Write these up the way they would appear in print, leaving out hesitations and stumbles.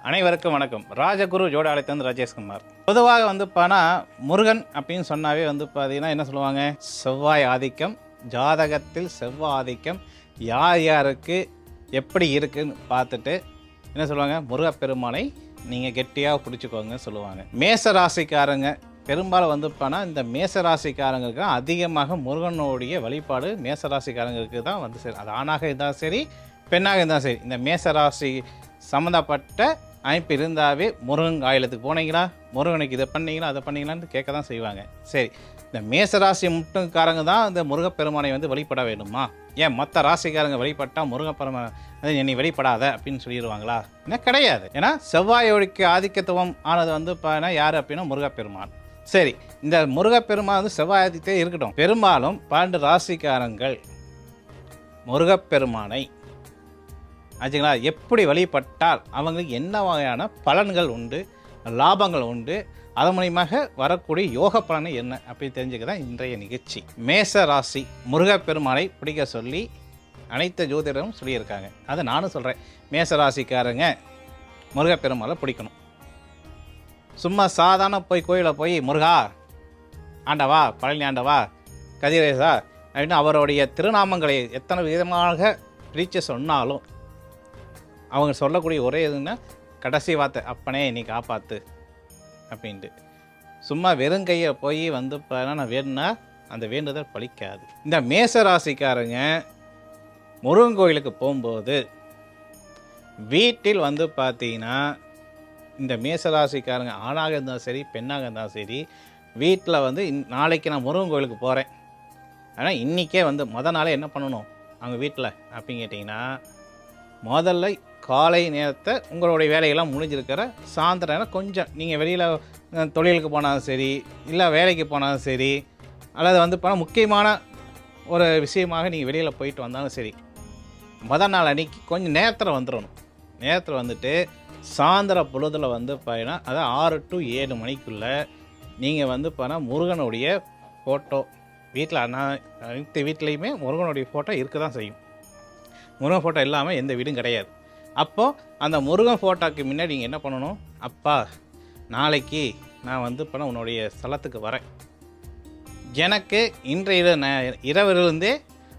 அனைவருக்கும் வணக்கம். ராஜகுரு ஜோடாலயத்திலிருந்து ராஜேஷ்குமார். பொதுவாக முருகன் அப்படின்னு சொன்னாவே பார்த்தீங்கன்னா என்ன சொல்லுவாங்க, செவ்வாய் ஆதிக்கம், ஜாதகத்தில் செவ்வாய் ஆதிக்கம் யார் யாருக்கு எப்படி இருக்குன்னு பார்த்துட்டு என்ன சொல்லுவாங்க, முருகப்பெருமானை நீங்கள் கெட்டியாக பிடிச்சிக்கோங்க சொல்லுவாங்க. மேச ராசிக்காரங்க பெரும்பாலும் இந்த மேச ராசிக்காரங்களுக்கு அதிகமாக முருகனுடைய வழிபாடு மேச ராசிக்காரங்களுக்கு தான் சரி. அது ஆணாக இருந்தாலும் சரி, பெண்ணாக இருந்தாலும் சரி, இந்த மேச ராசி சம்மந்தப்பட்ட அமைப்பு இருந்தாவே முருகன் ஆயிலத்துக்கு போனீங்களா, முருகனுக்கு இதை பண்ணீங்களா அதை பண்ணீங்களான்னு கேட்க தான் செய்வாங்க. சரி, இந்த மேசராசி முட்டுக்காரங்க தான் இந்த முருகப்பெருமானை வழிபட வேண்டுமா? ஏன் மற்ற ராசிக்காரங்க வழிபட்டால் முருகப்பெருமானை என்னை வழிபடாத அப்படின்னு சொல்லிடுவாங்களா? என்ன கிடையாது. ஏன்னா செவ்வாயோடிக்கு ஆதிக்கத்துவம் ஆனது யார் அப்படின்னா முருகப்பெருமான். சரி, இந்த முருகப்பெருமான் செவ்வாய் ஆதிக்கத்தே இருக்கட்டும். பெரும்பாலும் 12 ராசிக்காரங்கள் முருகப்பெருமானை ஆச்சுங்களா எப்படி வழிபட்டால் அவங்களுக்கு என்ன வகையான பலன்கள் உண்டு, லாபங்கள் உண்டு, அதன் மூலியமாக வரக்கூடிய யோக பலனை என்ன அப்படி தெரிஞ்சுக்க தான் இன்றைய நிகழ்ச்சி. மேச ராசி முருகப்பெருமானை பிடிக்க சொல்லி அனைத்து ஜோதிடரும் சொல்லியிருக்காங்க. அதை நானும் சொல்கிறேன். மேச ராசிக்காரங்க முருகப்பெருமானை பிடிக்கணும். சும்மா சாதாரண கோயிலில் போய் முருகா ஆண்டவா, பழனி ஆண்டவா, கதிரேசா அப்படின்னு அவருடைய திருநாமங்களை எத்தனை விதமாக பிரித்து சொன்னாலும் அவங்க சொல்லக்கூடிய ஒரே எதுன்னா கடைசி வார்த்தை அப்பனே நீ காப்பாற்று அப்படின்ட்டு. சும்மா வெறுங்கையை போய் நான் வேணுன்னா அந்த வேண்டுதல் பலிக்காது. இந்த மேச ராசிக்காரங்க முருகன் கோயிலுக்கு போகும்போது வீட்டில் பார்த்தீங்கன்னா இந்த மேசராசிக்காரங்க ஆணாக இருந்தாலும் சரி, பெண்ணாக இருந்தாலும் சரி, வீட்டில் நாளைக்கு நான் முருகன் கோயிலுக்கு போகிறேன், ஆனால் இன்றைக்கே மொதல் நாளே என்ன பண்ணணும் அவங்க வீட்டில் அப்படின்னு கேட்டிங்கன்னா, முதல்ல காலை நேரத்தை உங்களுடைய வேலையெல்லாம் முடிஞ்சிருக்கிற சாயந்தரம் கொஞ்சம் நீங்கள் வெளியில் தொழிலுக்கு போனாலும் சரி, இல்லை வேலைக்கு போனாலும் சரி, அல்லது முக்கியமான ஒரு விஷயமாக நீங்கள் வெளியில் போயிட்டு வந்தாலும் சரி, முதல் நாள் அன்றைக்கி கொஞ்சம் நேரத்தில் வந்துடணும். நேரத்தில் வந்துட்டு சாயந்தர பொழுதில் பார்த்தீங்கன்னா அதாவது 6 to 7 மணிக்குள்ளே நீங்கள் முருகனுடைய ஃபோட்டோ வீட்டில் அனைத்து வீட்லேயுமே முருகனுடைய ஃபோட்டோ இருக்க தான் செய்யும். முருகன் ஃபோட்டோ இல்லாமல் எந்த வீடும் கிடையாது. அப்போது அந்த முருகன் ஃபோட்டோக்கு முன்னாடி நீங்கள் என்ன பண்ணணும், அப்பா நாளைக்கு நான் உன்னுடைய ஸ்தலத்துக்கு வரேன், எனக்கு இன்றைய இரவிலிருந்தே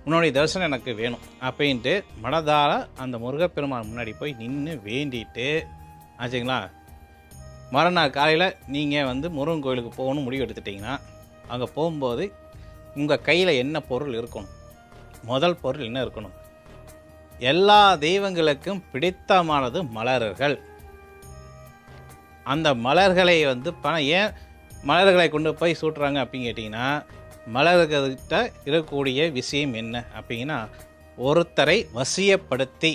உன்னுடைய தரிசனம் எனக்கு வேணும் அப்படின்ட்டு மனதார அந்த முருகப்பெருமான் முன்னாடி போய் நின்று வேண்டிட்டு ஆச்சுங்களா, மறுநாள் காலையில் நீங்கள் முருகன் கோயிலுக்கு போகணும் முடிவு எடுத்துட்டிங்கன்னா, அங்கே போகும்போது உங்கள் கையில் என்ன பொருள் இருக்கணும், முதல் பொருள் என்ன இருக்கணும், எல்லா தெய்வங்களுக்கும் பிடித்தமானது மலர்கள். அந்த மலர்களை ஏன் மலர்களை கொண்டு போய் சூட்டுறாங்க அப்படின்னு கேட்டிங்கன்னா, மலர்கள்கிட்ட இருக்கக்கூடிய விஷயம் என்ன அப்படின்னா, ஒருத்தரை வசியப்படுத்தி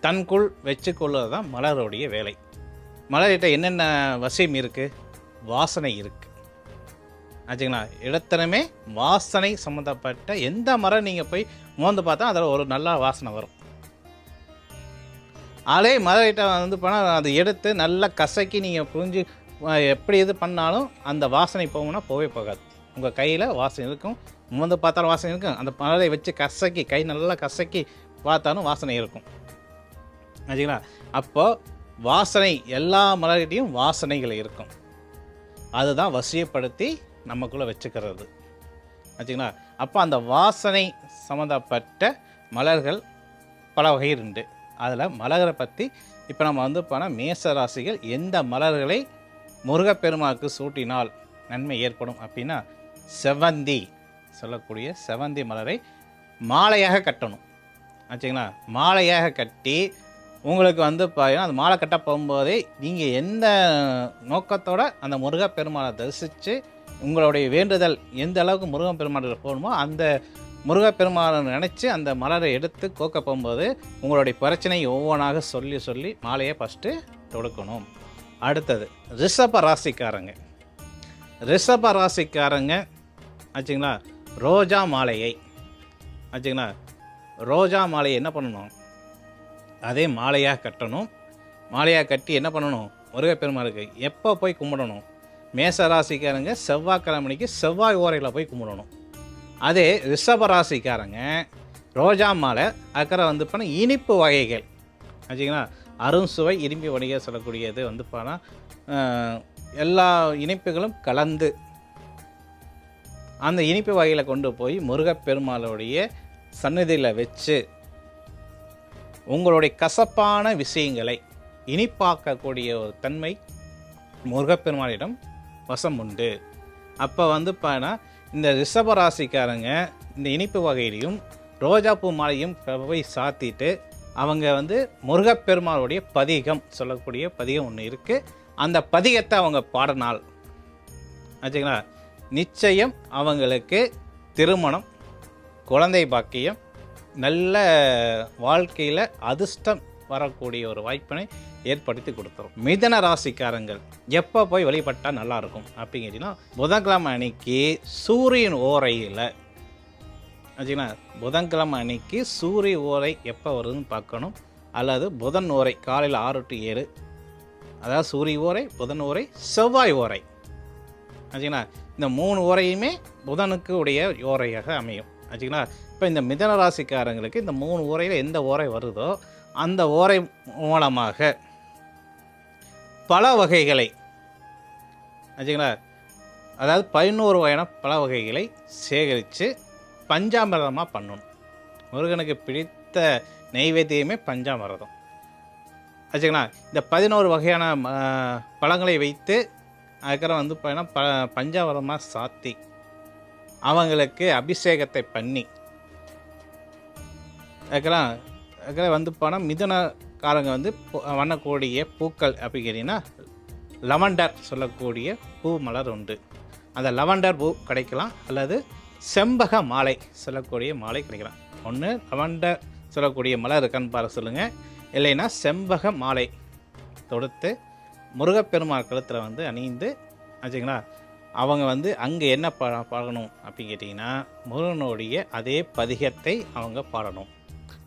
தன்குள் வச்சுக்கொள்வது தான் மலருடைய வேலை. மலர்கிட்ட என்னென்ன வசியம் இருக்குது, வாசனை இருக்குது ஆச்சுங்களா. இடத்தனமே வாசனை சம்மந்தப்பட்ட எந்த மரம் நீங்கள் போய் மோந்து பார்த்தா அதில் ஒரு நல்ல வாசனை வரும். அதே மரகிட்ட போனால் அதை எடுத்து நல்லா கசக்கி நீங்கள் புரிஞ்சு எப்படி இது பண்ணாலும் அந்த வாசனை போகும்னா போகவே போகாது. உங்கள் கையில் வாசனை இருக்கும், மோந்து பார்த்தாலும் வாசனை இருக்கும். அந்த மலரை வச்சு கசக்கி கை நல்லா கசக்கி பார்த்தாலும் வாசனை இருக்கும் ஆச்சுங்களா. அப்போது வாசனை எல்லா மலர்கிட்டையும் வாசனைகள் இருக்கும். அதுதான் வசியப்படுத்தி நமக்குள்ளே வச்சுக்கிறது ஆச்சுங்களா. அப்போ அந்த வாசனை சம்மந்தப்பட்ட மலர்கள் பல வகை உண்டு. அதில் மலர்களை பற்றி இப்போ நம்ம மேச ராசிகள் எந்த மலர்களை முருகப்பெருமானுக்கு சூட்டினால் நன்மை ஏற்படும் அப்படின்னா, செவந்தி சொல்லக்கூடிய செவந்தி மலரை மாலையாக கட்டணும் ஆச்சுங்களா. மாலையாக கட்டி உங்களுக்கு பார்த்தீங்கன்னா அந்த மாலை கட்ட போகும்போதே நீங்கள் எந்த நோக்கத்தோட அந்த முருகப்பெருமானை தரிசித்து உங்களுடைய வேண்டுதல் எந்த அளவுக்கு முருகன் பெருமானில் போகணுமோ அந்த முருகப்பெருமானை நினச்சி அந்த மலரை எடுத்து கோக்க போகும்போது உங்களுடைய பிரச்சனை ஒவ்வொன்றாக சொல்லி சொல்லி மாலையை ஃபஸ்ட்டு தொடுக்கணும். அடுத்தது ரிஷப ராசிக்காரங்க ஆச்சுங்களா, ரோஜா மாலையை ஆச்சுங்களா, ரோஜா மாலையை என்ன பண்ணணும், அதே மாலையாக கட்டணும். மாலையாக கட்டி என்ன பண்ணணும், முருகப்பெருமானுக்கு எப்போ போய் கும்பிடணும், மேச ராசிக்காரங்க செவ்வாய்க்கிழமைக்கு செவ்வாய் ஓரையில் போய் கும்பிடணும். அதே ரிஷப ராசிக்காரங்க ரோஜா மாலை அக்கறை இனிப்பு வகைகள் ஆச்சுங்களா, அறுசுவை இனிப்பு வணிகர் சொல்லக்கூடியது வந்து பார்த்தா எல்லா இனிப்புகளும் கலந்து அந்த இனிப்பு வகையில் கொண்டு போய் முருகப்பெருமாளுடைய சன்னதியில் வச்சு உங்களுடைய கசப்பான விஷயங்களை இனிப்பாக்கக்கூடிய ஒரு தன்மை முருகப்பெருமானிடம் வசம் உண்டு. அப்போ வந்து பார்த்தா இந்த ரிஷபராசிக்காரங்க இந்த இனிப்பு வகையிலையும் ரோஜாப்பூ மாலையும் போய் சாத்திட்டு அவங்க வந்து முருகப்பெருமாளுடைய பதிகம் சொல்லக்கூடிய பதிகம் ஒன்று இருக்குது. அந்த பதிகத்தை அவங்க பாடினால் ஆச்சுங்களா, நிச்சயம் அவங்களுக்கு திருமணம், குழந்தை பாக்கியம், நல்ல வாழ்க்கையில் அதிர்ஷ்டம் வரக்கூடிய ஒரு வாய்ப்பினை ஏற்படுத்தி கொடுத்துரும். மிதன ராசிக்காரங்கள் எப்போ போய் வழிபட்டால் நல்லாயிருக்கும் அப்படிங்கிறீங்கன்னா, புதன்கிழமை அன்னைக்கு சூரியன் ஓரையில் ஆச்சுங்களா, புதன்கிழமை அன்னைக்கு சூரிய ஓரை எப்போ வருதுன்னு பார்க்கணும். அல்லது புதன் ஓரை காலையில் 6 to 7, அதாவது சூரிய ஓரை, புதன் ஓரை, செவ்வாய் ஓரை ஆச்சுங்களா. இந்த 3 ஓரையுமே புதனுக்கு உடைய ஓரையாக அமையும் ஆச்சுங்களா. இப்போ இந்த மிதன ராசிக்காரங்களுக்கு இந்த 3 ஓரையில் எந்த ஓரை வருதோ அந்த ஓரை மூலமாக பல வகைகளை ஆச்சுங்களா, அதாவது 11 வகையான பல வகைகளை சேகரித்து பஞ்சாமிரதமாக பண்ணணும். முருகனுக்கு பிடித்த நெய்வேத்தியமே பஞ்சாமிரதம் ஆச்சுங்களா. இந்த 11 வகையான பழங்களை வைத்து அதுக்கப்புறம் வந்து பார்த்தீங்கன்னா பஞ்சாமிரதமாக சாத்தி அவங்களுக்கு அபிஷேகத்தை பண்ணி அதுக்கப்புறம் வந்து போனால் மிதுனக்காரங்க வந்து வண்ணக்கூடிய பூக்கள் அப்படிங்கிறீங்கன்னா லவண்டர் சொல்லக்கூடிய பூ மலர் உண்டு. அந்த லவண்டர் பூ கிடைக்கலாம், அல்லது செம்பக மாலை சொல்லக்கூடிய மாலை கிடைக்கலாம். ஒன்று லவண்டர் சொல்லக்கூடிய மலர் இருக்கான்னு பாரு சொல்லுங்கள், இல்லைன்னா செம்பக மாலை தொடுத்து முருகப்பெருமாள் கழுத்தில் வந்து அணிந்து ஆச்சுங்களா. அவங்க வந்து அங்கே என்ன பாடணும் அப்படின்னு கேட்டிங்கன்னா, முருகனுடைய அதே பதிகத்தை அவங்க பாடணும்.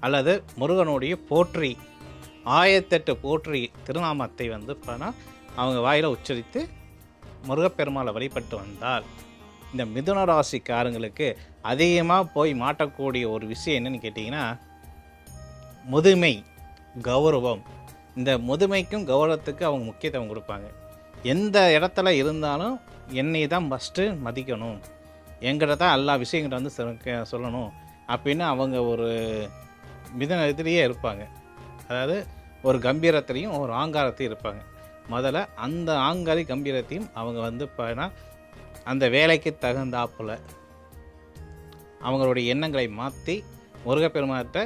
அல்லது முருகனுடைய போற்றி 1008 போற்றி திருநாமத்தை வந்து அவங்க வாயில் உச்சரித்து முருகப்பெருமாளை வழிபட்டு வந்தால் இந்த மிதுன ராசிக்காரங்களுக்கு அதிகமாக போய் மாட்டக்கூடிய ஒரு விஷயம் என்னன்னு கேட்டிங்கன்னா, முதுமை, கௌரவம். இந்த முதுமைக்கும் கௌரவத்துக்கு அவங்க முக்கியத்துவம் கொடுப்பாங்க. எந்த இடத்துல இருந்தாலும் என்னை தான் ஃபஸ்ட்டு மதிக்கணும், என்கிட்ட தான் எல்லா விஷயங்கிட்ட வந்து சொல்லணும் அப்படின்னு அவங்க ஒரு மிதன இதுலேயே இருப்பாங்க. அதாவது ஒரு கம்பீரத்திலையும் ஒரு ஆங்காரத்தையும் இருப்பாங்க. முதல்ல அந்த ஆங்காரி கம்பீரத்தையும் அவங்க வந்து பார்த்தீங்கன்னா அந்த வேலைக்கு தகுந்தாப்புல அவங்களுடைய எண்ணங்களை மாற்றி முருகப்பெருமாட்ட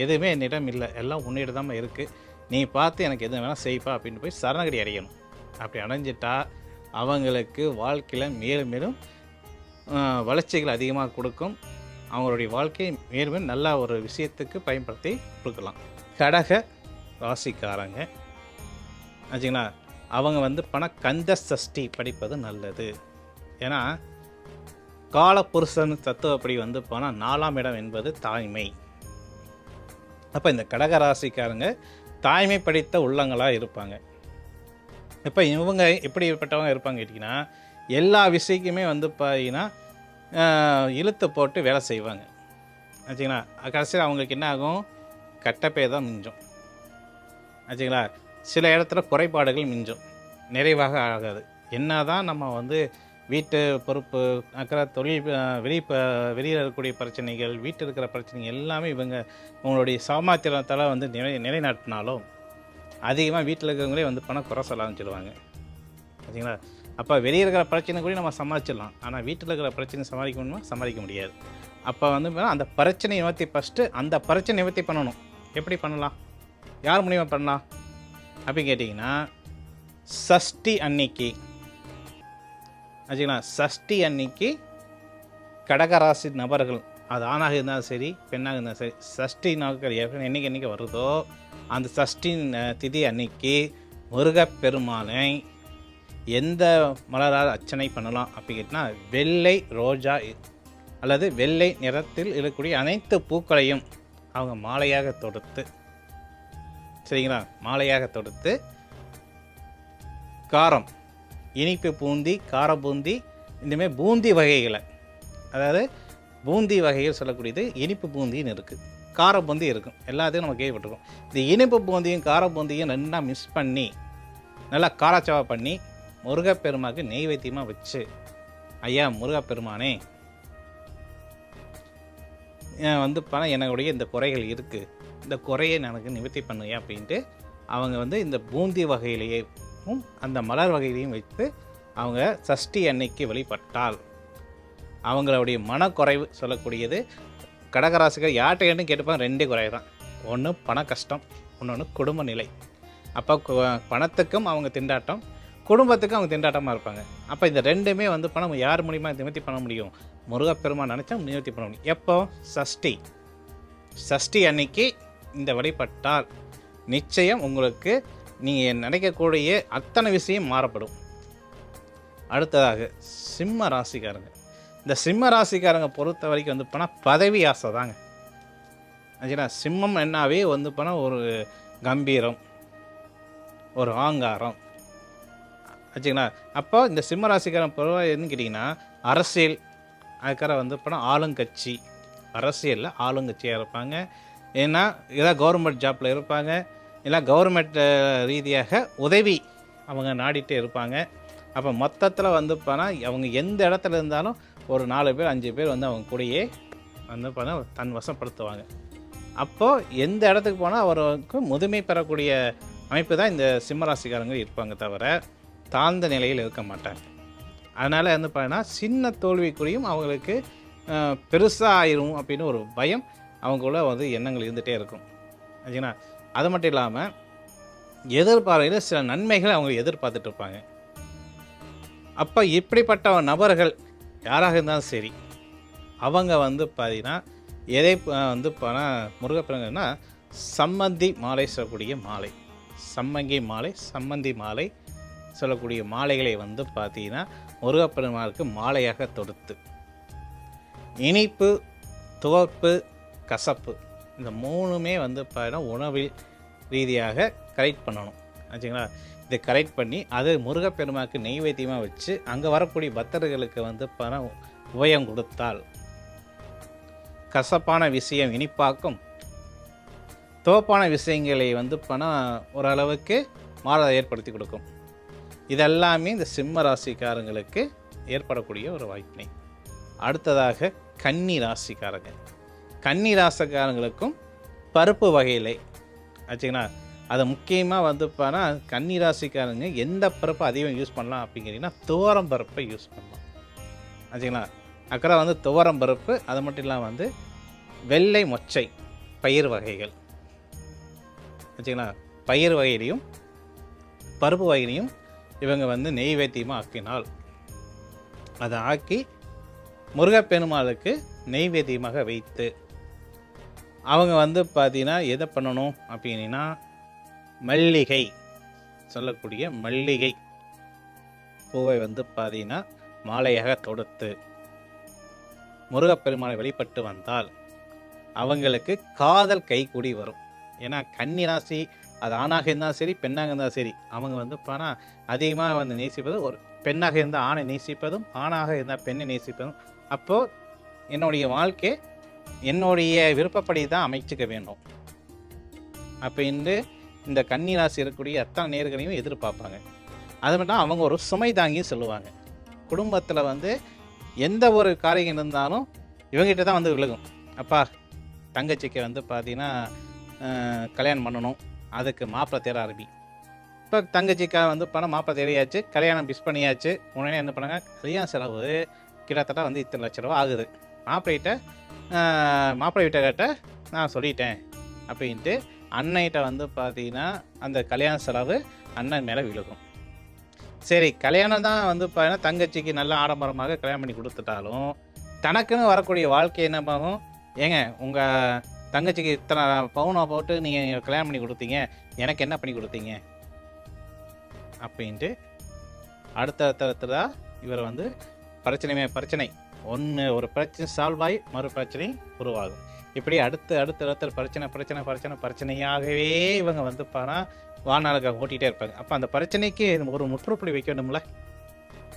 எதுவுமே என்னிடம் இல்லை, எல்லாம் உன்னிடம் தான் இருக்குது, நீ பார்த்து எனக்கு எது வேணால் செய்ப்பா அப்படின்னு போய் சரணகடி அடையணும். அப்படி அடைஞ்சிட்டா அவங்களுக்கு வாழ்க்கையில் மேலும் மேலும் வளர்ச்சிகள் அதிகமாக கொடுக்கும். அவங்களுடைய வாழ்க்கையை மேலும் நல்ல ஒரு விஷயத்துக்கு பயன்படுத்தி கொடுக்கலாம். கடக ராசிக்காரங்க ஆச்சுங்களா, அவங்க வந்து கந்த சஷ்டி படிப்பது நல்லது. ஏன்னா காலபுருஷன் தத்துவப்படி வந்து போனால் 4ஆம் இடம் என்பது தாய்மை. அப்போ இந்த கடக ராசிக்காரங்க தாய்மை படித்த உள்ளங்களாக இருப்பாங்க. இப்போ இவங்க எப்படிப்பட்டவங்க இருப்பாங்க கேட்டிங்கன்னா, எல்லா விஷயக்குமே வந்து பார்த்தீங்கன்னா இழுத்து போட்டு வேலை செய்வாங்க ஆச்சுங்களா. கடைசியில் அவங்களுக்கு என்ன ஆகும், கட்டப்பே தான் மிஞ்சும் ஆச்சுங்களா. சில இடத்துல குறைபாடுகள் மிஞ்சும், நிறைவாக ஆகாது. என்ன தான் நம்ம வந்து வீட்டு பொறுப்பு அக்கறை தொழில் வெளியில் இருக்கக்கூடிய பிரச்சனைகள், வீட்டில் இருக்கிற பிரச்சனைகள் எல்லாமே உங்களுடைய சாமர்த்தியத்தால் வந்து நிலைநாட்டினாலும் அதிகமாக வீட்டில் இருக்கிறவங்களே வந்து குறை சொல்ல ஆரம்பிச்சிடுவாங்க ஆச்சுங்களா. அப்போ வெளியே இருக்கிற பிரச்சனை கூட நம்ம சமாளிச்சிடலாம், ஆனால் வீட்டில் இருக்கிற பிரச்சனை சமாளிக்க முடியாது. அப்போ வந்து அந்த பிரச்சனை நிவர்த்தி ஃபஸ்ட்டு அந்த பிரச்சனை நிவர்த்தி பண்ணணும். எப்படி பண்ணலாம், யார் மூலியமாக பண்ணலாம் அப்படின்னு கேட்டிங்கன்னா, சஷ்டி அன்னைக்கு ஆச்சுங்களா. சஷ்டி அன்னைக்கு கடகராசி நபர்கள், அது ஆணாக இருந்தாலும் சரி பெண்ணாக இருந்தாலும் சரி, சஷ்டி நாட்கள் என்றைக்கு வருதோ அந்த சஷ்டி திதி அன்னைக்கு முருகப்பெருமானை எந்த மலரால் அர்ச்சனை பண்ணலாம் அப்படி கேட்டால், வெள்ளை ரோஜா அல்லது வெள்ளை நிறத்தில் இருக்கக்கூடிய அனைத்து பூக்களையும் அவங்க மாலையாக தொடுத்து சரிங்களா, மாலையாக தொடுத்து காரம், இனிப்பு பூந்தி, கார பூந்தி, இந்தமாதிரி பூந்தி வகைகளை, அதாவது பூந்தி வகைகள் சொல்லக்கூடியது இனிப்பு பூந்தின்னு இருக்குது, கார பூந்தி இருக்கும், எல்லாத்தையும் நம்ம கேள்விப்பட்டிருக்கோம். இந்த இனிப்பு பூந்தியும் கார பூந்தியும் நல்லா மிக்ஸ் பண்ணி நல்லா காராச்சவா பண்ணி முருகப்பெருமாக்கு நெய்வேத்தியமாக வச்சு, ஐயா முருகப்பெருமானே வந்து பணம் என்னுடைய இந்த குறைகள் இருக்குது, இந்த குறையை எனக்கு நிவர்த்தி பண்ணுங்க அப்படின்ட்டு அவங்க வந்து இந்த பூந்தி வகையிலேயும் அந்த மலர் வகையிலையும் வைத்து அவங்க சஷ்டி அன்னைக்கு வழிபட்டால் அவங்களுடைய மனக்குறைவு சொல்லக்கூடியது. கடகராசிகள் யார்கிட்ட கேட்டுப்பாங்க, ரெண்டே குறை தான். ஒன்று பண கஷ்டம், இன்னொன்று குடும்ப நிலை. அப்போ பணத்துக்கும் அவங்க திண்டாட்டம், குடும்பத்துக்கும் அவங்க திண்டாட்டமாக இருப்பாங்க. அப்போ இந்த ரெண்டுமே வந்து பணம் யார் மூலிமா நிவர்த்தி பண்ண முடியும்? முருகப்பெருமான் நினச்சா நிவர்த்தி பண்ண முடியும். எப்போ? சஷ்டி அன்னைக்கு இந்த வழிபட்டால் நிச்சயம் உங்களுக்கு நீங்கள் நினைக்கக்கூடிய அத்தனை விஷயம் மாறப்படும். அடுத்ததாக சிம்ம ராசிக்காரங்க. இந்த சிம்ம ராசிக்காரங்க பொறுத்த வரைக்கும் வந்து போனால் பதவி ஆசை தாங்க. ஆச்சுங்களா? சிம்மம் என்னாவே வந்து போனால் ஒரு கம்பீரம், ஒரு ஆங்காரம் ஆச்சுங்களா? அப்போ இந்த சிம்ம ராசிக்காரன் பொதுவாக எதுன்னு கேட்டிங்கன்னா அரசியல், அதுக்கார வந்து போனால் ஆளுங்கட்சி, அரசியலில் ஆளுங்கட்சியாக இருப்பாங்க. ஏன்னா ஏதாவது கவர்மெண்ட் ஜாப்பில் இருப்பாங்க, இல்லை கவர்மெண்ட் ரீதியாக உதவி அவங்க நாடிட்டே இருப்பாங்க. அப்போ மொத்தத்தில் வந்து போனால் அவங்க எந்த இடத்துல இருந்தாலும் ஒரு 4 பேர் 5 பேர் வந்து அவங்க கூடயே வந்து போனால் தன் வசப்படுத்துவாங்க. அப்போது எந்த இடத்துக்கு போனால் அவருக்கு முதுமை பெறக்கூடிய அமைப்பு தான் இந்த சிம்மராசிக்காரங்க இருப்பாங்க, தவிர தாழ்ந்த நிலையில் இருக்க மாட்டாங்க. அதனால் வந்து பார்த்தீங்கன்னா சின்ன தோல்விக்குறியும் அவங்களுக்கு பெருசாக ஆயிரும் அப்படின்னு ஒரு பயம் அவங்களுக்குள்ள வந்து எண்ணங்கள் இருந்துகிட்டே இருக்கும். ஆச்சுங்களா? அது மட்டும் இல்லாமல் எதிர்பார்வையில் சில நன்மைகளை அவங்க எதிர்பார்த்துட்டு இருப்பாங்க. அப்போ இப்படிப்பட்ட நபர்கள் யாராக இருந்தாலும் சரி, அவங்க வந்து பார்த்தீங்கன்னா எதை வந்து முருகப்பெருங்கன்னா சம்மந்தி மாலை சொல்லக்கூடிய மாலை, சம்மங்கி மாலை, சம்மந்தி மாலை சொல்லக்கூடிய மாலைகளை வந்து பார்த்தீங்கன்னா முருகப்பெருமானுக்கு மாலையாக தொடுத்து இனிப்பு, துவர்ப்பு, கசப்பு இந்த 3மே வந்து பார்த்தீங்கன்னா உணவில் ரீதியாக கரெக்ட் பண்ணணும். ஆச்சுங்களா? இதை கரெக்ட் பண்ணி அது முருகப்பெருமானுக்கு நெய்வேத்தியமாக வச்சு அங்கே வரக்கூடிய பக்தர்களுக்கு வந்து பணம் உபயம் கொடுத்தால் கசப்பான விஷயம் இனிப்பாக்கும், துவப்பான விஷயங்களை வந்து பணம் ஓரளவுக்கு மாறுதலை ஏற்படுத்தி கொடுக்கும். இதெல்லாமே இந்த சிம்ம ராசிக்காரங்களுக்கு ஏற்படக்கூடிய ஒரு வாய்ப்பினை. அடுத்ததாக கன்னி ராசிக்காரங்க. கன்னி ராசிக்காரங்களுக்கும் பருப்பு வகையிலே ஆச்சுங்களா? அதை முக்கியமாக வந்து பார்த்தா கன்னி ராசிக்காரங்க எந்த பருப்பை அதிகம் யூஸ் பண்ணலாம் அப்படிங்கிறீங்கன்னா துவரம் பருப்பை யூஸ் பண்ணலாம். ஆச்சுங்களா? அக்கறை வந்து துவரம் பருப்பு, அது மட்டும் இல்லாமல் வந்து வெள்ளை மொச்சை பயிர் வகைகள் ஆச்சுங்களா? பயிர் வகையிலையும் பருப்பு வகையிலையும் இவங்க வந்து நெய்வேத்தியமாக ஆக்கினால் அதை ஆக்கி முருகப்பெருமாளுக்கு நெய்வேத்தியமாக வைத்து அவங்க வந்து பார்த்தீங்கன்னா எதை பண்ணணும் அப்படின்னா மல்லிகை சொல்லக்கூடிய மல்லிகை பூவை வந்து பார்த்தீங்கன்னா மாலையாக தொடுத்து முருகப்பெருமானை வழிபட்டு வந்தால் அவங்களுக்கு காதல் கைகூடி வரும். ஏன்னா கன்னி ராசி அது ஆணாக இருந்தாலும் சரி பெண்ணாக இருந்தாலும் சரி, அவங்க வந்து பணம் அதிகமாக வந்து நேசிப்பதும், ஒரு பெண்ணாக இருந்தால் ஆணை நேசிப்பதும், ஆணாக இருந்தால் பெண்ணை நேசிப்பதும். அப்போது என்னுடைய வாழ்க்கை என்னுடைய விருப்பப்படி தான் அமைச்சிக்க வேண்டும் அப்படின்னு இந்த கன்னி ராசி இருக்கக்கூடிய அத்தனை நேர்களையும் எதிர்பார்ப்பாங்க. அது மட்டும் அவங்க ஒரு சுமை தாங்கியும் சொல்லுவாங்க. குடும்பத்தில் வந்து எந்த ஒரு காரியம் இருந்தாலும் இவங்ககிட்ட தான் வந்து விழுகும். அப்பா தங்கச்சிக்கு வந்து பார்த்தீங்கன்னா கல்யாணம் பண்ணணும், அதுக்கு மாப்பிள்ளை தேட ஆரம்பி. இப்போ தங்கச்சிக்காக வந்து பணம் மாப்பிள்ளை தேடியாச்சு, கல்யாணம் பிஸ் பண்ணியாச்சு. உடனே என்ன பண்ணாங்க, கல்யாண செலவு கிட்டத்தட்ட வந்து இத்தனை லட்ச ரூபா ஆகுது. மாப்பிள்ளை வீட்டை கேட்ட நான் சொல்லிட்டேன் அப்படின்ட்டு அண்ணன்கிட்ட வந்து பார்த்தீங்கன்னா அந்த கல்யாண செலவு அண்ணன் மேலே விழுகும். சரி, கல்யாணம் தான் வந்து பார்த்தீங்கன்னா தங்கச்சிக்கு நல்ல ஆடம்பரமாக கல்யாணம் பண்ணி கொடுத்துட்டாலும் தனக்குன்னு வரக்கூடிய வாழ்க்கை என்ன ஆகும், ஏங்க உங்கள் தங்கச்சிக்கு இத்தனை பவுனை போட்டு நீங்கள் கல்யாணம் பண்ணி கொடுத்தீங்க, எனக்கு என்ன பண்ணி கொடுத்தீங்க அப்படின்ட்டு அடுத்த இவர் வந்து பிரச்சனை ஒன்று ஒரு பிரச்சனை சால்வ் ஆகி மறு பிரச்சனை உருவாகும். இப்படி அடுத்த பிரச்சனையாகவே இவங்க வந்து வாழ்நாளுக்காக ஓட்டிகிட்டே இருப்பாங்க. அப்போ அந்த பிரச்சனைக்கு ஒரு முற்றுப்புள்ளி வைக்கணும்ல.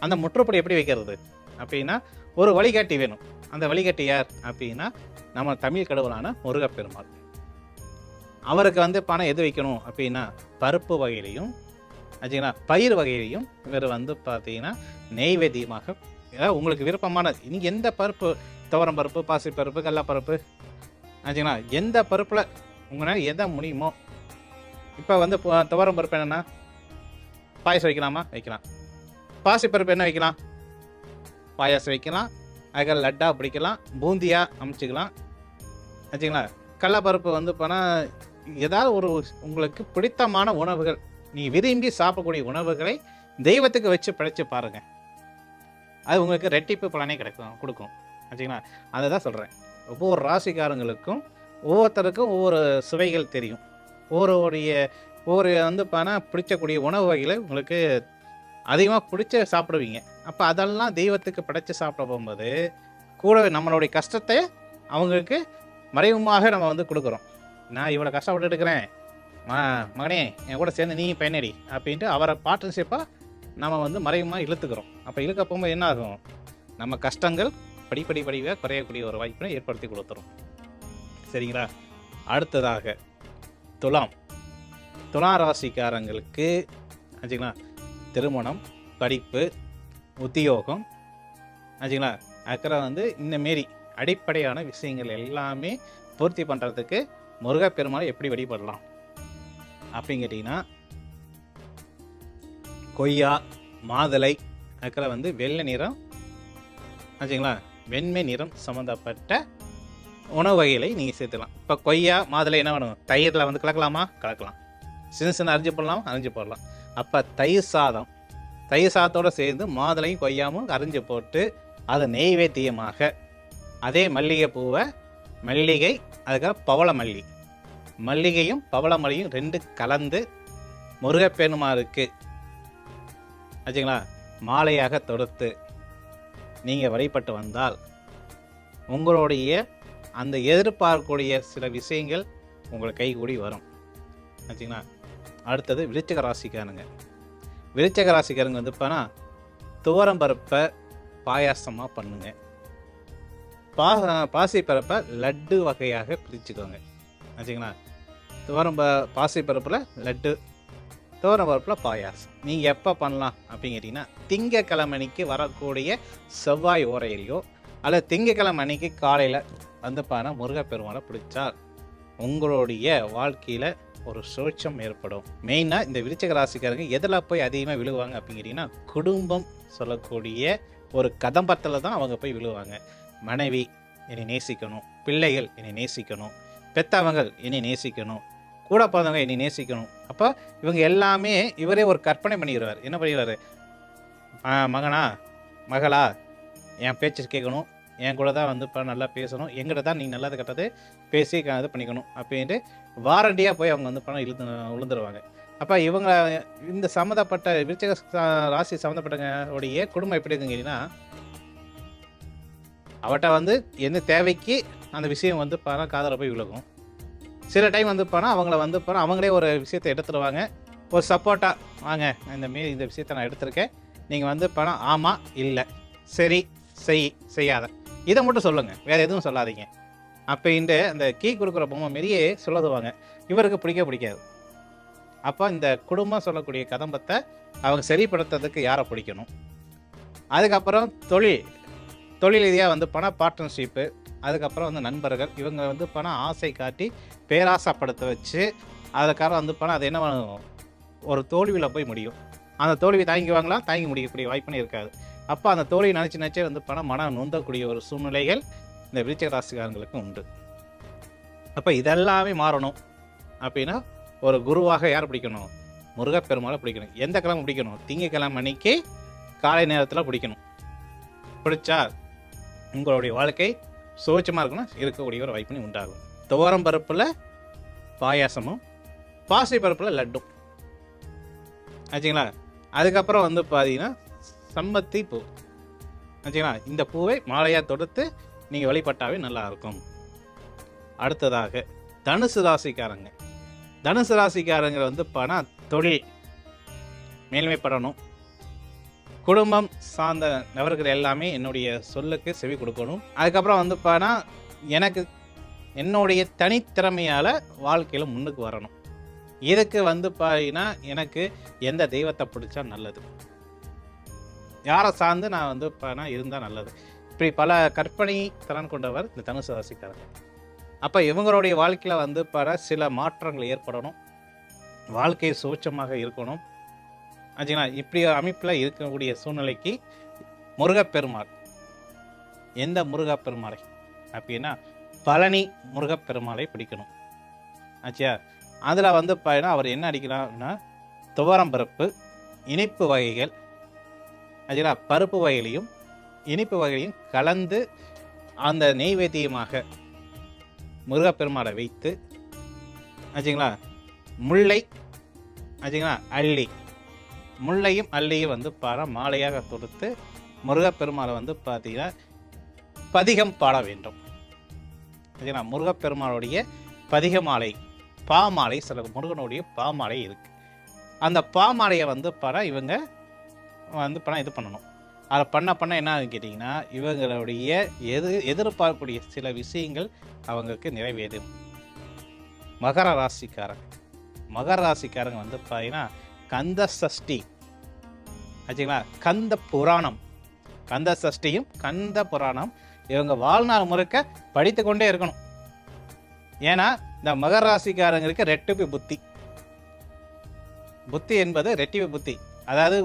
அந்த முற்றுப்புள்ளி எப்படி வைக்கிறது? அப்படின்னா ஒரு வழிகாட்டி வேணும். அந்த வழிகாட்டி யார் அப்படின்னா நம்ம தமிழ் கடவுளான முருகப்பெருமாள். அவருக்கு வந்து பணம் எது வைக்கணும் அப்படின்னா பருப்பு வகையிலையும் ஆச்சுங்களா, பயிர் வகையிலையும் இவர் வந்து பார்த்தீங்கன்னா நெய்வேத்தியமாக, ஏதாவது உங்களுக்கு விருப்பமான நீங்கள் எந்த பருப்பு, துவரம் பருப்பு, பாசிப்பருப்பு, கடலப்பருப்பு ஆச்சுங்களா, எந்த பருப்பில் உங்களால் எதை முடியுமோ. இப்போ வந்து துவரம் பருப்பு என்னென்னா பாயசம் வைக்கலாமா, வைக்கலாம். பாசிப்பருப்பு என்ன வைக்கலாம், பாயாசம் வைக்கலாம். அதுக்கு லட்டா பிடிக்கலாம், பூந்தியாக அமைச்சிக்கலாம் ஆச்சுங்களா. கடலப்பருப்பு வந்து போனால் ஏதாவது ஒரு உங்களுக்கு பிடித்தமான உணவுகள், நீ விரும்பி சாப்பிடக்கூடிய உணவுகளை தெய்வத்துக்கு வச்சு படைச்சு பாருங்கள். அது உங்களுக்கு ரெட்டிப்பு பலனே கொடுக்கும் ஆச்சுங்களா. அதை தான் சொல்கிறேன். ஒவ்வொரு ராசிக்காரங்களுக்கும் ஒவ்வொருத்தருக்கும் ஒவ்வொரு சுவைகள் தெரியும். ஒவ்வொரு வந்து பார்த்தா பிடிச்சக்கூடிய உணவு வகைகளை உங்களுக்கு அதிகமாக பிடிச்ச சாப்பிடுவீங்க. அப்போ அதெல்லாம் தெய்வத்துக்கு படைச்சு சாப்பிட போகும்போது கூட நம்மளுடைய கஷ்டத்தை அவங்களுக்கு மறைமுகமாக நம்ம வந்து கொடுக்குறோம். நான் இவ்வளோ கஷ்டப்பட்டு இருக்கிறேன், மகனே என் கூட சேர்ந்து நீ பயனடி அப்படின்ட்டு அவரை பார்ட்னர்ஷிப்பாக நம்ம வந்து மறைமுகமாக இழுத்துக்கிறோம். அப்போ இழுக்க போகும்போது என்ன ஆகும், நம்ம கஷ்டங்கள் படிப்படியாக குறையக்கூடிய ஒரு வாய்ப்பை ஏற்படுத்தி கொடுத்துரும். சரிங்களா. அடுத்ததாக துலாம் ராசிக்காரங்களுக்கு ஆச்சுங்களா, திருமணம், படிப்பு, உத்தியோகம் ஆச்சுங்களா, அக்கறை வந்து இந்தமாரி அடிப்படையான விஷயங்கள் எல்லாமே பூர்த்தி பண்ணுறதுக்கு முருகப்பெருமாளை எப்படி வழிபடலாம் அப்படின்னு கேட்டிங்கன்னா, கொய்யா, மாதுளை, அக்கறை வந்து வெள்ளை நிறம் ஆச்சுங்களா, வெண்மை நிறம் சம்மந்தப்பட்ட உணவு வகைகளை நீங்கள் சேர்த்துக்கலாம். இப்போ கொய்யா, மாதுளை என்ன வேணும், தயிரில் வந்து கலக்கலாமா, கலக்கலாம். சின்ன அரிஞ்சு போடலாம். அப்போ தயிர் சாதத்தோடு சேர்ந்து மாதுளையும் கொய்யாவும் அரிஞ்சு போட்டு அதை நெய்வேத்தியமாக, அதே மல்லிகை அதுக்காக பவளமல்லி, மல்லிகையும் பவளமல்லியும் 2 கலந்து முருகப்பெருமாளுக்கு ஆச்சுங்களா மாலையாக தொடுத்து நீங்கள் வழிபட்டு வந்தால் உங்களுடைய அந்த எதிர்பார்க்கக்கூடிய சில விஷயங்கள் உங்களுக்கு கைகூடி வரும் ஆச்சுங்களா. அடுத்தது விருச்சிக ராசிக்காரங்க வந்து பார்த்தா துவரம் பருப்பை பாயாசமாக பண்ணுங்க. பாசிப்பருப்பை லட்டு வகையாக பிரிச்சுக்கோங்க ஆச்சுங்களா. பாசிப்பருப்பில் லட்டு, துவரம் பருப்பில் பாயாசம். நீங்கள் எப்போ பண்ணலாம் அப்படின்னு கேட்டிங்கன்னா, திங்கக்கிழமைக்கு வரக்கூடிய செவ்வாய் ஓரையிலையோ அல்லது திங்கக்கிழமை அன்னைக்கு காலையில் வந்து பார்த்தா முருகப்பெருமாளை பிடிச்சால் உங்களுடைய வாழ்க்கையில் ஒரு சுழற்சம் ஏற்படும். மெயினாக இந்த விருச்சிக ராசிக்காரங்க எதில் போய் அதிகமாக விழுவாங்க அப்படின்னு கேட்டிங்கன்னா, குடும்பம் சொல்லக்கூடிய ஒரு கதம்பத்தில் தான் அவங்க போய் விழுவாங்க. மனைவி என்னை நேசிக்கணும், பிள்ளைகள் என்னை நேசிக்கணும், பெத்தவங்கள் என்னை நேசிக்கணும், கூட பிறந்தவங்க என்னை நேசிக்கணும். அப்போ இவங்க எல்லாமே இவரே ஒரு கற்பனை பண்ணிடுவார். என்ன பண்ணிடுவார், மகளா என் பேச்சு கேட்கணும், என் கூட தான் வந்து இப்போ நல்லா பேசணும், எங்கிட்ட தான் நீ நல்லது கெட்டது பேசி இது பண்ணிக்கணும் அப்படின்ட்டு வாரண்டியாக போய் அவங்க வந்து பணம் விழுந்துருவாங்க. அப்போ இவங்க இந்த சம்மந்தப்பட்ட விருச்சிக ராசி சம்மந்தப்பட்டவங்களுடைய குடும்பம் எப்படி இருக்குங்கன்னா, அவட்ட வந்து எந்த தேவைக்கு அந்த விஷயம் வந்து காதல போய் விழுகும். சில டைம் வந்து அவங்கள வந்து அவங்களே ஒரு விஷயத்தை எடுத்துடுவாங்க. ஒரு சப்போர்ட்டாக, வாங்க இந்த விஷயத்தை நான் எடுத்திருக்கேன், நீங்கள் வந்து ஆமாம் இல்லை சரி செய்யாத இதை மட்டும் சொல்லுங்கள், வேறு எதுவும் சொல்லாதீங்க அப்படின்ட்டு அந்த கீ கொடுக்குற பொம்மை மாரியே சொல்லுவாங்க. இவருக்கு பிடிக்காது. அப்போ இந்த குடும்பம் சொல்லக்கூடிய கதம்பத்தை அவங்க சரிப்படுத்துறதுக்கு யாரை பிடிக்கணும். அதுக்கப்புறம் தொழில் ரீதியாக வந்து பார்ட்னர்ஷிப்பு, அதுக்கப்புறம் வந்து நண்பர்கள், இவங்க வந்து ஆசை காட்டி பேராசைப்படுத்த வச்சு அதுக்காக வந்து அது என்ன ஒரு தோல்வியில் போய் முடியும். அந்த தோல்வி தாங்கி முடிக்கக்கூடிய வாய்ப்புன்னு இருக்காது. அப்போ அந்த தோல்வியை நினச்சே வந்து மனம் நொந்தக்கூடிய ஒரு சூழ்நிலைகள் இந்த விருச்சிக ராசிக்காரங்களுக்கு உண்டு. அப்போ இதெல்லாமே மாறணும் அப்படின்னா ஒரு குருவாக யார் பிடிக்கணும், முருகப்பெருமாளை பிடிக்கணும். எந்த கிழமை பிடிக்கணும், திங்கக்கிழமை அன்னைக்கு காலை நேரத்தில் பிடிக்கணும். பிடிச்சா உங்களுடைய வாழ்க்கை சுவச்சமாக இருக்கக்கூடிய ஒரு வாய்ப்புன்னு உண்டாகும். துவரம் பருப்பில் பாயாசமும் பாசி பருப்பில் லட்டும் ஆச்சுங்களா. அதுக்கப்புறம் வந்து பார்த்தீங்கன்னா சம்மத்தி பூ ஆச்சுங்களா. இந்த பூவை மாலையாக தொடுத்து நீங்கள் வழிபட்டாவே நல்லாயிருக்கும். அடுத்ததாக தனுசு ராசிக்காரங்க வந்து தொழில் மேன்மைப்படணும், குடும்பம் சார்ந்த நபர்கள் எல்லாமே என்னுடைய சொல்லுக்கு செவி கொடுக்கணும். அதுக்கப்புறம் வந்து பார்த்தா எனக்கு என்னுடைய தனித்திறமையால் வாழ்க்கையில் முன்னுக்கு வரணும். இதுக்கு வந்து பார்த்தீங்கன்னா எனக்கு எந்த தெய்வத்தை பிடிச்சா நல்லது, யாரை சார்ந்து நான் வந்து இருந்தால் நல்லது, இப்படி பல கற்பனை திறன் கொண்டவர் இந்த தனுசு ராசிக்காரங்க. அப்போ இவங்களுடைய வாழ்க்கையில் வந்து சில மாற்றங்கள் ஏற்படணும், வாழ்க்கை சுபிட்சமாக இருக்கணும். ஆச்சுங்களா? இப்படி அமைப்பில் இருக்கக்கூடிய சூழ்நிலைக்கு முருகப்பெருமாள், எந்த முருகப்பெருமாளை அப்படின்னா பழனி முருகப்பெருமாளை பிடிக்கணும். ஆச்சியா? அதில் வந்து பார்த்தீங்கன்னா அவர் என்ன அடிக்கலாம்னா துவரம் பருப்பு, இனிப்பு வகைகள், ஆச்சுங்களா, பருப்பு வகைகளையும் இனிப்பு வகைகளையும் கலந்து அந்த நெய்வேத்தியமாக முருகப்பெருமாளை வைத்து, ஆச்சுங்களா, முல்லை, ஆச்சுங்களா, அள்ளி, முல்லையும் அள்ளியும் வந்து மாலையாக தொடுத்து முருகப்பெருமாளை வந்து பார்த்தீங்கன்னா பதிகம் பாட வேண்டும். சரிங்களா? முருகப்பெருமானுடைய பதிக மாலை, பாமாலை, சில முருகனுடைய பாமாலை இருக்கு. அந்த பாமாலையை வந்து இவங்க வந்து இது பண்ணணும். அதை பண்ண என்ன கேட்டிங்கன்னா இவங்களுடைய எதிர்பார்க்கக்கூடிய சில விஷயங்கள் அவங்களுக்கு நிறைவேறும். மகர ராசிக்காரங்க வந்து பார்த்தீங்கன்னா கந்த சஷ்டி, ஆச்சுங்களா, கந்த புராணம், கந்த சஷ்டியும் கந்த புராணம் இவங்க வாழ்நாள் முழுக்க படித்து கொண்டே இருக்கணும். ஏன்னா இந்த மகர ராசிக்காரங்களுக்கு ரெட்டிப்பு புத்தி என்பது ரெட்டிப்பு புத்தி. அதாவது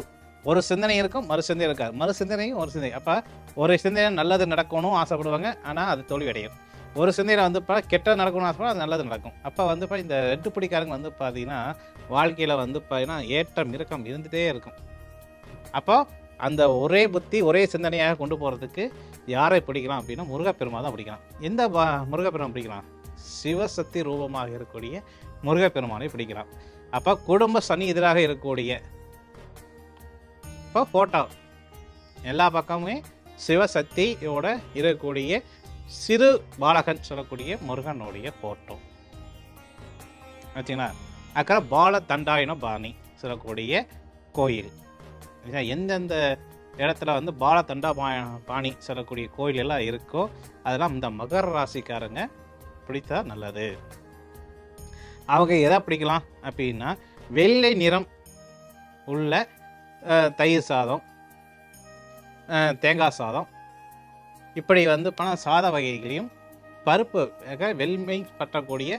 ஒரு சிந்தனை இருக்கும், மறு சிந்தனை இருக்காது, மறு சிந்தனையும் ஒரு சிந்தனை. அப்போ ஒரு சிந்தனை நல்லது நடக்கணும் ஆசைப்படுவாங்க, ஆனால் அது தோல்வி அடையும். ஒரு சிந்தனையில் வந்து கெட்டது நடக்கணும்னு ஆசைப்படும், அது நல்லது நடக்கும். அப்போ வந்து இந்த ரெட்டு பிடிக்காரங்க வந்து பார்த்தீங்கன்னா வாழ்க்கையில் வந்து பார்த்தீங்கன்னா ஏற்றம் இறக்கம் இருந்துகிட்டே இருக்கும். அப்போ அந்த ஒரே புத்தி ஒரே சிந்தனையாக கொண்டு போகிறதுக்கு யாரை பிடிக்கலாம் அப்படின்னா முருகப்பெருமாள் தான் பிடிக்கலாம். எந்த முருகப்பெருமாள் பிடிக்கலாம்? சிவசக்தி ரூபமாக இருக்கக்கூடிய முருகப்பெருமானை பிடிக்கலாம். அப்போ குடும்ப சனி எதிராக இருக்கக்கூடிய இப்போ ஃபோட்டோ எல்லா பக்கமுமே சிவசக்தியோட இருக்கக்கூடிய சிறு பாலகன் சொல்லக்கூடிய முருகனுடைய ஃபோட்டோ, ஆச்சுங்களா. அப்புறம் பால தண்டாயுன பாணி சொல்லக்கூடிய கோயில், எந்தெந்த இடத்துல வந்து பால தண்டா பாணி சொல்லக்கூடிய கோயில் எல்லாம் இருக்கோ அதெல்லாம் இந்த மகர ராசிக்காரங்க பிடித்தா நல்லது. அவங்க எதை பிடிக்கலாம் அப்படின்னா வெள்ளை நிறம் உள்ள தயிர் சாதம், தேங்காய் சாதம், இப்படி வந்து சாத வகைகளையும் பருப்பு வெள்மை பற்றக்கூடிய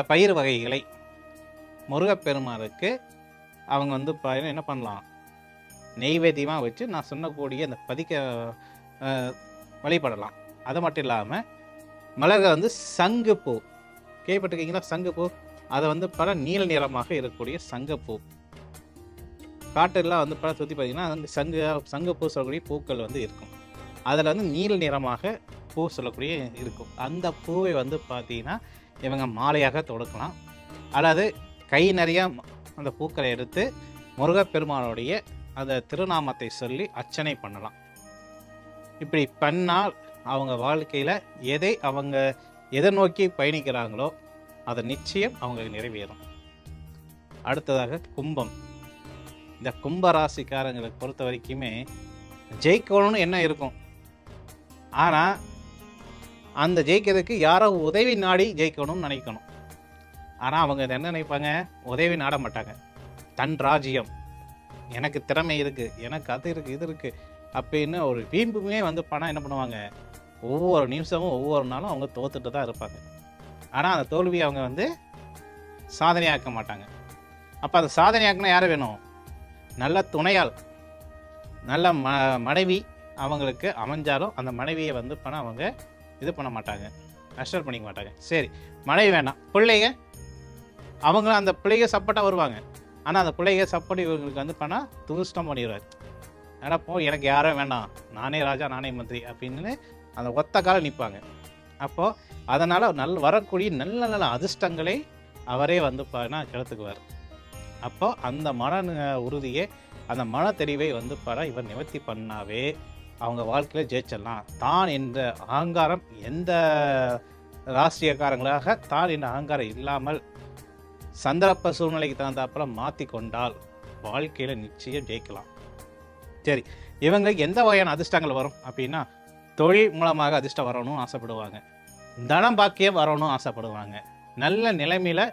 பயிர் வகைகளை முருகப்பெருமாளுக்கு அவங்க வந்து என்ன பண்ணலாம், நெய்வேத்தியமாக வச்சு நான் சொன்னக்கூடிய அந்த பதிக்க வழிபடலாம். அது மட்டும் இல்லாமல் மலர்கள் வந்து சங்குப்பூ கேள்விப்பட்டிருக்கீங்களா? சங்குப்பூ அதை வந்து நீல நிறமாக இருக்கக்கூடிய சங்குப்பூ காட்டெல்லாம் வந்து சுற்றி பார்த்தீங்கன்னா அந்த சங்குப்பூ சொல்லக்கூடிய பூக்கள் வந்து இருக்கும். அதில் வந்து நீல நிறமாக பூ சொல்லக்கூடிய இருக்கும். அந்த பூவை வந்து பார்த்தீங்கன்னா இவங்க மாலையாக தொடுக்கலாம், அல்லது கை நிறைய அந்த பூக்களை எடுத்து முருகப்பெருமானுடைய அந்த திருநாமத்தை சொல்லி அர்ச்சனை பண்ணலாம். இப்படி பண்ணால் அவங்க வாழ்க்கையில் அவங்க எதை நோக்கி பயணிக்கிறாங்களோ அதை நிச்சயம் அவங்களுக்கு நிறைவேறும். அடுத்ததாக கும்பம். இந்த கும்ப ராசிக்காரங்களை பொறுத்த வரைக்குமே ஜெயிக்கணும்னு என்ன இருக்கும், ஆனால் அந்த ஜெயிக்கிறதுக்கு யாரோ உதவி நாடி ஜெயிக்கணும்னு நினைக்கணும். ஆனால் அவங்க என்ன நினைப்பாங்க, உதவி நாட மாட்டாங்க. தன் ராஜ்யம், எனக்கு திறமை இருக்குது, எனக்கு அது இருக்குது, இது இருக்குது அப்படின்னு ஒரு வீம்புமே வந்து என்ன பண்ணுவாங்க, ஒவ்வொரு நிமிஷமும் ஒவ்வொரு நாளும் அவங்க தோத்துட்டு தான் இருப்பாங்க. ஆனால் அந்த தோல்வியை அவங்க வந்து சாதனையாக்க மாட்டாங்க. அப்போ அந்த சாதனையாக்குனா யாரை வேணும், நல்ல துணையால், நல்ல மனைவி அவங்களுக்கு அமைஞ்சாலும் அந்த மனைவியை வந்து அவங்க இது பண்ண மாட்டாங்க, அக்செப்ட் பண்ணிக்க மாட்டாங்க. சரி மனைவி வேண்டாம், பிள்ளைங்க அவங்களும் அந்த பிள்ளைங்க சப்போர்ட்டாக வருவாங்க. ஆனால் அந்த பிள்ளைங்க சப்போர்ட் இவங்களுக்கு வந்து துருஷ்டம் பண்ணிடுவார். ஏன்னா எனக்கு யாரும் வேண்டாம், நானே ராஜா நானே மந்திரி அப்படின்னு அந்த ஒத்த காலம் நிற்பாங்க. அப்போது அதனால் வரக்கூடிய நல்ல நல்ல அதிர்ஷ்டங்களை அவரே வந்து கெடுத்துக்குவார். அப்போது அந்த மன உறுதியை, அந்த மன தெளிவை வந்து இவர் நிவர்த்தி பண்ணாவே அவங்க வாழ்க்கையில் ஜெயிச்சிடலாம். தான் என்ற அகங்காரம், எந்த ராஷ்டிரியக்காரங்களாக தான் என்ற அகங்காரம் இல்லாமல் சந்தர்ப்ப சூழ்நிலைக்கு தகுந்தாப்புல மாற்றி கொண்டால் வாழ்க்கையில் நிச்சயம் ஜெயிக்கலாம். சரி, இவங்களுக்கு எந்த வகையான அதிர்ஷ்டங்கள் வரும் அப்படின்னா, தொழில் மூலமாக அதிர்ஷ்டம் வரணும்னு ஆசைப்படுவாங்க, தனம் பாக்கியம் வரணும்னு ஆசைப்படுவாங்க, நல்ல நிலைமையில்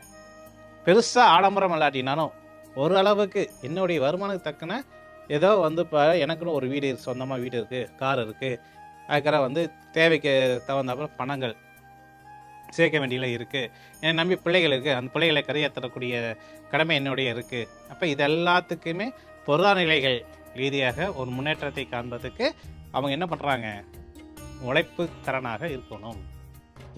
பெருசாக ஆடம்பரம் இல்லாட்டினாலும் ஓரளவுக்கு என்னுடைய வருமானத்துக்கு தக்கன ஏதோ வந்து இப்போ எனக்குன்னு ஒரு வீடு சொந்தமாக வீடு இருக்குது, கார் இருக்குது, அதுக்கப்புறம் வந்து தேவைக்கு தகுந்தாப்புல பணங்கள் சேர்க்க வேண்டியதில் இருக்குது, என்னை நம்பி பிள்ளைகள் இருக்குது, அந்த பிள்ளைகளை கரையேற்றக்கூடிய கடமை என்னுடைய இருக்குது. அப்போ இது எல்லாத்துக்குமே பொருளாதார ரீதியாக ஒரு முன்னேற்றத்தை காண்பதுக்கு அவங்க என்ன பண்ணுறாங்க, உழைப்பு திறனாக இருக்கணும்.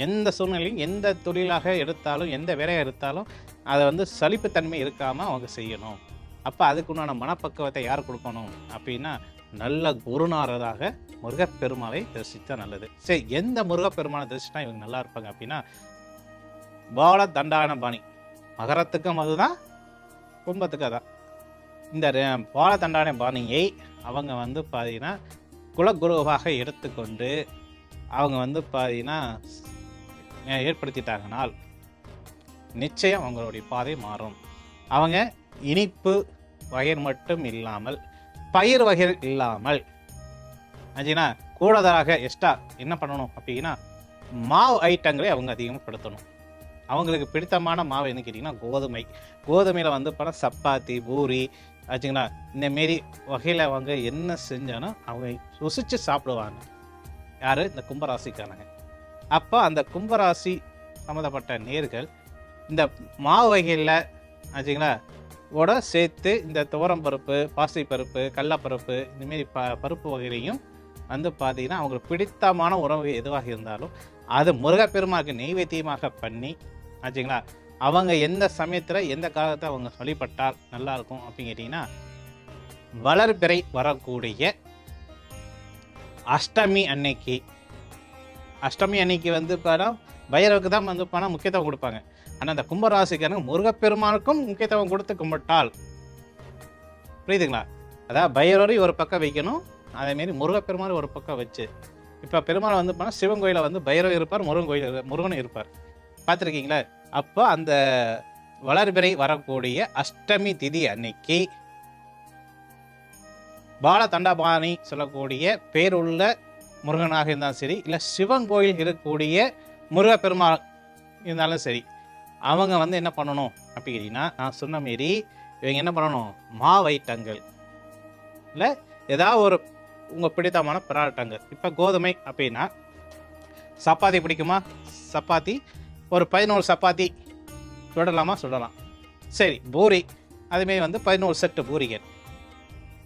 எந்த சூழ்நிலையும் எந்த தொழிலாக எடுத்தாலும் எந்த வேலையாக எடுத்தாலும் அதை வந்து சலிப்புத்தன்மை இருக்காமல் அவங்க செய்யணும். அப்போ அதுக்குண்டான மனப்பக்குவத்தை யார் கொடுக்கணும் அப்படின்னா, நல்ல குருநாரராக முருகப்பெருமாளை தரிசித்தா நல்லது. சரி, எந்த முருகப்பெருமானை தரிசித்தா இவங்க நல்லா இருப்பாங்க அப்படின்னா, பால தண்டான பாணி, மகரத்துக்கும் அதுதான், கும்பத்துக்கு அதான். இந்த பால தண்டான பாணியை அவங்க வந்து பார்த்தீங்கன்னா குலகுருவாக எடுத்துக்கொண்டு அவங்க வந்து பார்த்தீங்கன்னா ஏற்படுத்திட்டாங்கனால் நிச்சயம் அவங்களுடைய பாதை மாறும். அவங்க இனிப்பு வகை மட்டும் இல்லாமல் பயிர் வகை இல்லாமல் ஆச்சுன்னா கூடுதலாக எக்ஸ்ட்ரா என்ன பண்ணணும் அப்படின்னா, மாவு ஐட்டங்களை அவங்க அதிகமாகப்படுத்தணும். அவங்களுக்கு பிடித்தமான மாவு என்ன கேட்டிங்கன்னா கோதுமையில் வந்து படம் சப்பாத்தி, பூரி ஆச்சுங்களா, இந்தமாரி வகையில் அவங்க என்ன செஞ்சாலும் அவங்க ருசித்து சாப்பிடுவாங்க. யார்? இந்த கும்பராசிக்காரங்க. அப்போ அந்த கும்பராசி சம்மந்தப்பட்ட நேர்கள் இந்த மாவு வகையில் ஆச்சுங்களா கூட சேர்த்து இந்த துவரம் பருப்பு, பாசிப்பருப்பு, கடலப்பருப்பு இந்தமாரி பருப்பு வகையிலையும் வந்து பார்த்தீங்கன்னா அவங்களுக்கு பிடித்தமான உணவு எதுவாக இருந்தாலும் அது முருகப்பெருமாக்கு நெய்வேத்தியமாக பண்ணி ஆச்சுங்களா, அவங்க எந்த சமயத்தில் எந்த காலத்தை அவங்க வழிபட்டால் நல்லாயிருக்கும் அப்படின்னு கேட்டிங்கன்னா, வளர்பிறை வரக்கூடிய அஷ்டமி அன்னைக்கு வந்து பணம் பைரவுக்கு தான் வந்து பணம் முக்கியத்துவம் கொடுப்பாங்க. ஆனால் அந்த கும்பராசிக்காரங்க முருகப்பெருமானுக்கும் முக்கியத்துவம் கொடுத்து கும்பிட்டால், புரியுதுங்களா? அதாவது பைரவரை ஒரு பக்கம் வைக்கணும், அதேமாரி முருகப்பெருமான் ஒரு பக்கம் வச்சு. இப்போ பெருமாள் வந்து போனால் சிவன் கோயிலில் வந்து பைரவர் இருப்பார், முருகனும் இருப்பார், பார்த்துருக்கீங்களா? அப்போ அந்த வளர்பிறை வரக்கூடிய அஷ்டமி திதி அன்னைக்கு பால தண்டாபாணி சொல்லக்கூடிய பேருள்ள முருகனாக இருந்தாலும் சரி, இல்லை சிவன் கோயில் இருக்கக்கூடிய முருகப்பெருமாள் இருந்தாலும் சரி, அவங்க வந்து என்ன பண்ணணும் அப்படின்னா, நான் சொன்ன மாரி இவங்க என்ன பண்ணணும், மாவைட்டங்கள் இல்லை ஏதாவது ஒரு உங்கள் பிடித்தமான பராட்டங்கள். இப்போ கோதுமை அப்படின்னா சப்பாத்தி பிடிக்குமா, சப்பாத்தி ஒரு 11 சப்பாத்தி சொல்லலாம். சரி, பூரி அதுமாரி வந்து 11 செட்டு பூரிகள்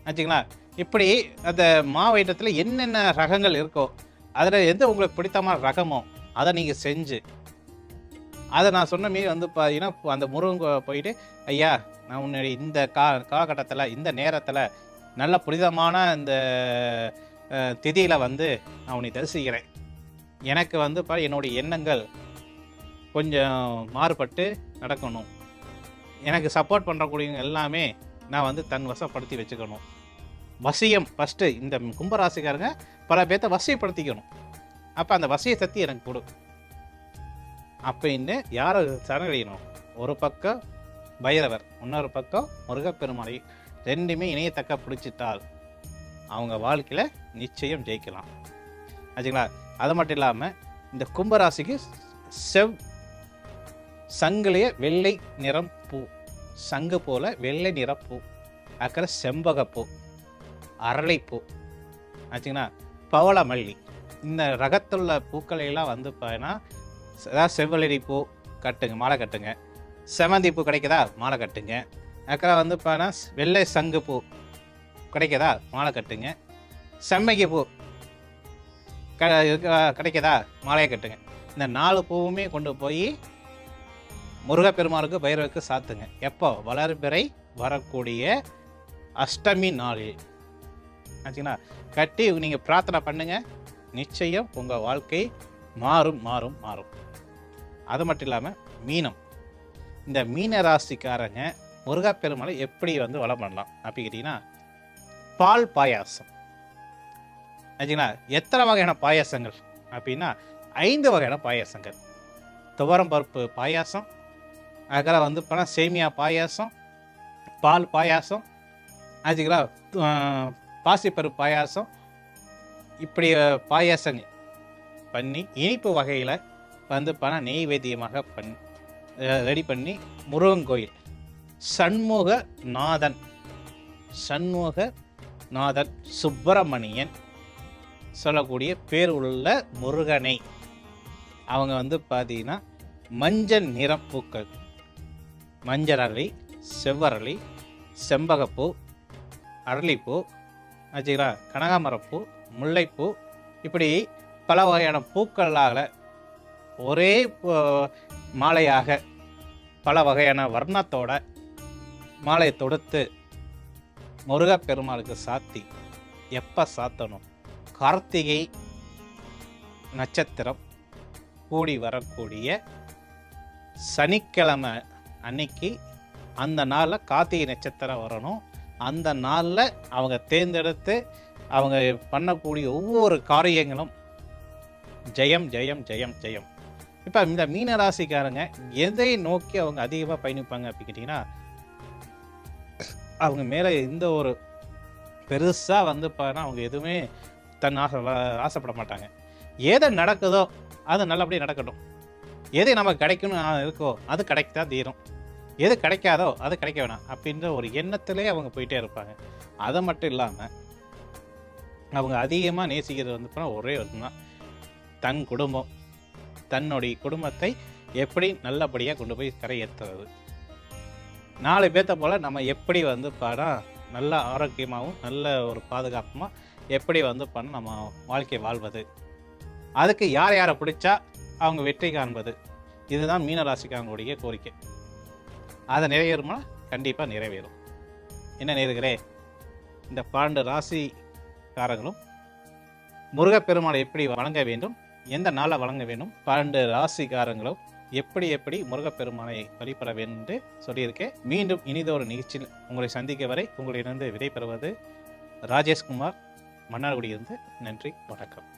ஆச்சுங்களா. இப்படி அந்த மாவு ஐட்டத்தில் என்னென்ன ரகங்கள் இருக்கோ அதில் எது உங்களுக்கு பிடித்தமான ரகமோ அதை நீங்கள் செஞ்சு அதை நான் சொன்ன மாரி வந்து பார்த்தீங்கன்னா அந்த முருகன் போயிட்டு, ஐயா நான் உன்னுடைய இந்த காலகட்டத்தில் இந்த நேரத்தில் நல்ல புனிதமான இந்த திதியில் வந்து நான் உன்னை தரிசிக்கிறேன். எனக்கு வந்து என்னுடைய எண்ணங்கள் கொஞ்சம் மாறுபட்டு நடக்கணும். எனக்கு சப்போர்ட் பண்ணுறக்கூடியவங்க எல்லாமே நான் வந்து தன் வசப்படுத்தி வச்சுக்கணும். வசியம் ஃபஸ்ட்டு இந்த கும்பராசிக்காரங்க பல பேர்த்த வசியப்படுத்திக்கணும். அப்போ அந்த வசிய சக்தி எனக்கு கொடு அப்படின்னு யாரை சரணடையணும். ஒரு பக்கம் பைரவர், இன்னொரு பக்கம் முருகப்பெருமாளை, ரெண்டுமே இணையத்தக்க பிடிச்சிட்டால் அவங்க வாழ்க்கையில் நிச்சயம் ஜெயிக்கலாம் ஆச்சுங்களா. அது மட்டும் இல்லாமல் இந்த கும்பராசிக்கு சங்குலேயே வெள்ளை நிறம் பூ, சங்கு போல வெள்ளை நிற பூ, அக்கறை செம்பகப்பூ, அரளைப்பூ ஆச்சுங்களா, பவளமல்லி, இந்த ரகத்துள்ள பூக்களையெல்லாம் வந்து பார்த்தீங்கன்னா ஏதாவது செவ்வழி பூ கட்டுங்க, மாலை கட்டுங்க. செவந்தி பூ கிடைக்குதா, மாலை கட்டுங்க. அக்கறை வந்து பார்த்தீங்கன்னா வெள்ளை சங்கு பூ கிடைக்குதா, மாலை கட்டுங்க. செம்மகி பூ கிடைக்குதா, மாலையை கட்டுங்க. இந்த 4 பூவுமே கொண்டு போய் முருகப்பெருமாளுக்கு பைரவருக்கு சாத்துங்க. எப்போ? வளர்பிறை வரக்கூடிய அஷ்டமி நாளில் ஆச்சுங்களா. கட்டி நீங்கள் பிரார்த்தனை பண்ணுங்க, நிச்சயம் உங்கள் வாழ்க்கை மாறும். அது மட்டும் இல்லாமல் மீனம், இந்த மீன ராசிக்காரங்க முருகப்பெருமாளை எப்படி வந்து வளம் பண்ணலாம் அப்படி கேட்டிங்கன்னா, பால் பாயாசம் ஆச்சுங்களா. எத்தனை வகையான பாயாசங்கள் அப்படின்னா 5 வகையான பாயாசங்கள். துவரம் பருப்பு பாயாசம், அதுக்கப்புறம் வந்து சேமியா பாயாசம், பால் பாயாசம் ஆச்சுங்களா, பாசிப்பருப்பு பாயாசம், இப்படி பாயாசங்கள் பண்ணி இனிப்பு வகையில் வந்து நெய்வேத்தியமாக ரெடி பண்ணி முருகன் கோயில் சண்முகநாதன் சுப்பிரமணியன் சொல்லக்கூடிய பேர் உள்ள முருகனை அவங்க வந்து பார்த்தீங்கன்னா மஞ்சள் நிறம் பூக்கள், மஞ்சள் அரளி, செவ்வரளி, செம்பகப்பூ, அரளிப்பூ, ஆச்சுங்களா, கனகாமரப்பூ, முல்லைப்பூ, இப்படி பல வகையான பூக்களால் ஒரே மாலையாக பல வகையான வர்ணத்தோட மாலையை தொடுத்து முருகப்பெருமாளுக்கு சாத்தி, எப்போ சாத்தணும்? கார்த்திகை நட்சத்திரம் கூடி வரக்கூடிய சனிக்கிழமை அன்னைக்கு, அந்த நாளில் கார்த்திகை நட்சத்திரம் வரணும். அந்த நாளில் அவங்க தேர்ந்தெடுத்து அவங்க பண்ணக்கூடிய ஒவ்வொரு காரியங்களும் ஜெயம் ஜெயம் ஜெயம் ஜெயம். இப்போ இந்த மீனராசிக்காரங்க எதை நோக்கி அவங்க அதிகமாக பயணிப்பாங்க அப்படி கேட்டிங்கன்னா, அவங்க மேலே எந்த ஒரு பெருசாக வந்து அவங்க எதுவுமே ஆசைப்பட மாட்டாங்க. எது நடக்குதோ அது நல்லபடியாக நடக்கட்டும். எது நமக்கு கிடைக்கணும் இருக்கோ அது கிடைக்கத்தான் தீரும். எது கிடைக்காதோ அது கிடைக்க வேணாம் அப்படின்ற ஒரு எண்ணத்திலே அவங்க போயிட்டே இருப்பாங்க. அதை மட்டும் இல்லாமல் அவங்க அதிகமாக நேசிக்கிறது வந்து ஒரே தான், தன் குடும்பம், தன்னுடைய குடும்பத்தை எப்படி நல்லபடியாக கொண்டு போய் கரையேற்றுறது. 4 பேர்த்த போல் நம்ம எப்படி வந்து நல்ல ஆரோக்கியமாகவும் நல்ல ஒரு பாதுகாப்புமாக எப்படி வந்து நம்ம வாழ்க்கை வாழ்வது, அதுக்கு யார் யாரை பிடிச்சா அவங்க வெற்றி காண்பது, இதுதான் மீனராசிக்காரங்களுடைய கோரிக்கை. அதை நிறைவேறுமா? கண்டிப்பாக நிறைவேறும். என்ன நேர்களே, இந்த 12 ராசிக்காரங்களும் முருகப்பெருமாளை எப்படி வணங்க வேண்டும், எந்த நாளை வணங்க வேண்டும், 12 ராசிக்காரங்களும் எப்படி முருகப்பெருமானை வழிபட வேண்டும் என்று சொல்லியிருக்கேன். மீண்டும் இனிதொரு நிகழ்ச்சியில் உங்களை சந்திக்க வரை உங்களிடந்து விடைபெறுவது ராஜேஷ்குமார், மன்னார்குடியிலிருந்து. நன்றி, வணக்கம்.